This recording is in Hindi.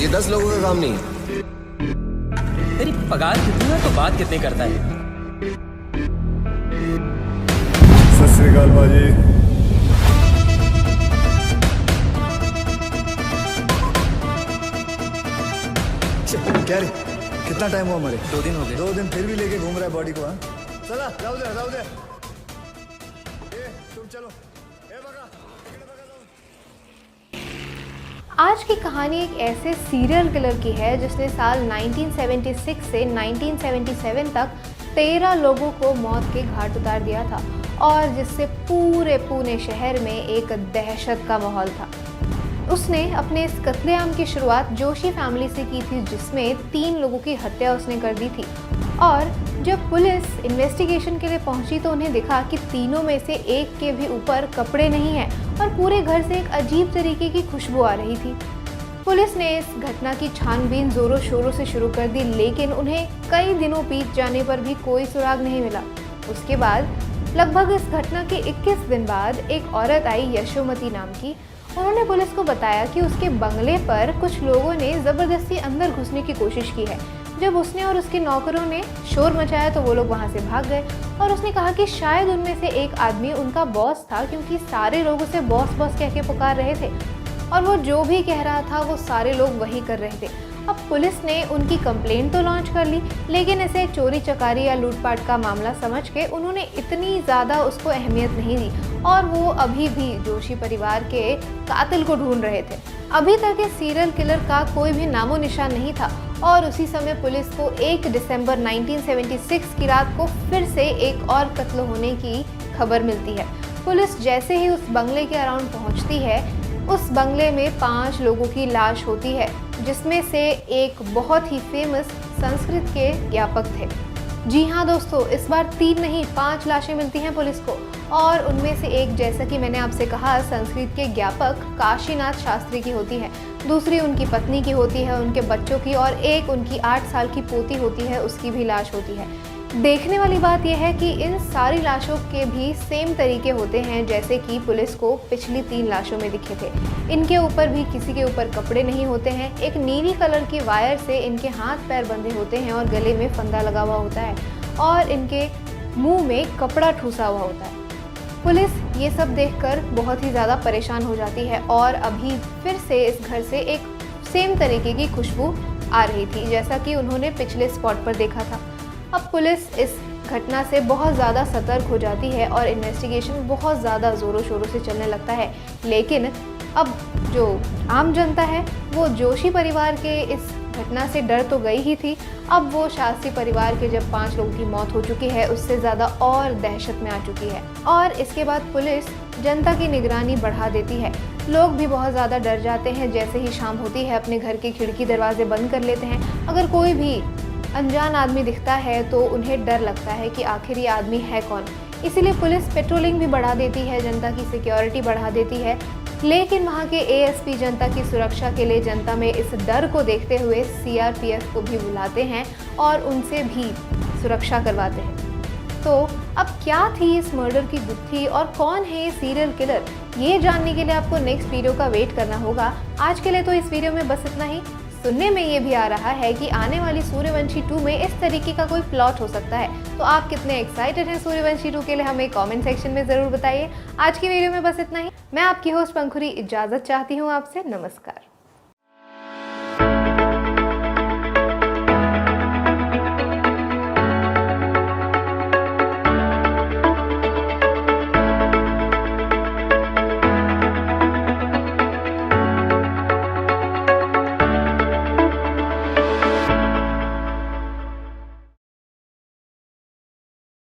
ये 10 लोगों का काम नहीं है। तेरी पगार कितनी है तो बात कितनी करता है? सत श्री अकाल बाजी। क्या रे, कितना टाइम हुआ हमारे? 2 दिन हो गए। 2 दिन फिर भी लेके घूम रहा है बॉडी को? हाँ चला, जाओ दे जाओ दे। तुम चलो। आज की कहानी एक ऐसे सीरियल किलर की है जिसने साल 1976 से 1977 तक 13 लोगों को मौत के घाट उतार दिया था और जिससे पूरे पुणे शहर में एक दहशत का माहौल था। उसने अपने इस कत्लेआम की शुरुआत जोशी फैमिली से की थी, जिसमें 3 लोगों की हत्या उसने कर दी थी। और जब पुलिस इन्वेस्टिगेशन के लिए पहुंची तो उन्हें दिखा कि तीनों में से एक के भी ऊपर कपड़े नहीं हैं और पूरे घर से एक अजीब तरीके की खुशबू आ रही थी। पुलिस ने इस घटना की छानबीन जोरों शोरों से शुरू कर दी, लेकिन उन्हें कई दिनों बीत जाने पर भी कोई सुराग नहीं मिला। उसके बाद लगभग इस घटना के 21 दिन बाद एक औरत आई, यशोमती नाम की। उन्होंने पुलिस को बताया कि उसके बंगले पर कुछ लोगों ने ज़बरदस्ती अंदर घुसने की कोशिश की है। जब उसने और उसके नौकरों ने शोर मचाया तो वो लोग वहाँ से भाग गए और उसने कहा कि शायद उनमें से एक आदमी उनका बॉस था, क्योंकि सारे लोग उसे बॉस बॉस कह के पुकार रहे थे और वो जो भी कह रहा था वो सारे लोग वही कर रहे थे। अब पुलिस ने उनकी कंप्लेंट तो लॉन्च कर ली, लेकिन इसे चोरी चकारी या लूटपाट का मामला समझ के उन्होंने इतनी ज़्यादा उसको अहमियत नहीं दी और वो अभी भी जोशी परिवार के कातिल को ढूंढ रहे थे। अभी तक इस सीरियल किलर का कोई भी नामो निशान नहीं था और उसी समय पुलिस को 1 दिसंबर 1976 की रात को फिर से एक और कत्ल होने की खबर मिलती है। पुलिस जैसे ही उस बंगले के अराउंड पहुंचती है, उस बंगले में 5 लोगों की लाश होती है, जिसमें से एक बहुत ही फेमस संस्कृत के ज्ञापक थे। जी हाँ दोस्तों, इस बार 3 नहीं 5 लाशें मिलती हैं पुलिस को और उनमें से एक, जैसा कि मैंने आपसे कहा, संस्कृत के ज्ञापक काशीनाथ शास्त्री की होती है, दूसरी उनकी पत्नी की होती है, उनके बच्चों की, और एक उनकी 8 साल की पोती होती है, उसकी भी लाश होती है। देखने वाली बात यह है कि इन सारी लाशों के भी सेम तरीके होते हैं जैसे कि पुलिस को पिछली 3 लाशों में दिखे थे। इनके ऊपर भी किसी के ऊपर कपड़े नहीं होते हैं, एक नीली कलर की वायर से इनके हाथ पैर बंधे होते हैं और गले में फंदा लगा हुआ होता है और इनके मुंह में कपड़ा ठूसा हुआ होता है। पुलिस ये सब देखकर बहुत ही ज़्यादा परेशान हो जाती है और अभी फिर से इस घर से एक सेम तरीके की खुशबू आ रही थी, जैसा कि उन्होंने पिछले स्पॉट पर देखा था। अब पुलिस इस घटना से बहुत ज़्यादा सतर्क हो जाती है और इन्वेस्टिगेशन बहुत ज़्यादा ज़ोरों शोरों से चलने लगता है। लेकिन अब जो आम जनता है वो जोशी परिवार के इस घटना से डर तो गई ही थी, अब वो शास्त्री परिवार के जब 5 लोगों की मौत हो चुकी है उससे ज़्यादा और दहशत में आ चुकी है। और इसके बाद पुलिस जनता की निगरानी बढ़ा देती है। लोग भी बहुत ज़्यादा डर जाते हैं, जैसे ही शाम होती है अपने घर के खिड़की दरवाजे बंद कर लेते हैं। अगर कोई भी अनजान आदमी दिखता है तो उन्हें डर लगता है कि आखिर ये आदमी है कौन। इसीलिए पुलिस पेट्रोलिंग भी बढ़ा देती है, जनता की सिक्योरिटी बढ़ा देती है। लेकिन वहाँ के एएसपी जनता की सुरक्षा के लिए जनता में इस डर को देखते हुए सीआरपीएफ को भी बुलाते हैं और उनसे भी सुरक्षा करवाते हैं। तो अब क्या थी इस मर्डर की गुत्थी और कौन है ये सीरियल किलर, ये जानने के लिए आपको नेक्स्ट वीडियो का वेट करना होगा। आज के लिए तो इस वीडियो में बस इतना ही। सुनने में ये भी आ रहा है कि आने वाली सूर्यवंशी 2 में इस तरीके का कोई प्लॉट हो सकता है। तो आप कितने एक्साइटेड हैं सूर्यवंशी 2 के लिए, हमें कमेंट सेक्शन में ज़रूर बताइए। आज की वीडियो में बस इतना ही। मैं आपकी होस्ट पंखुरी इजाज़त चाहती हूँ आपसे। नमस्कार।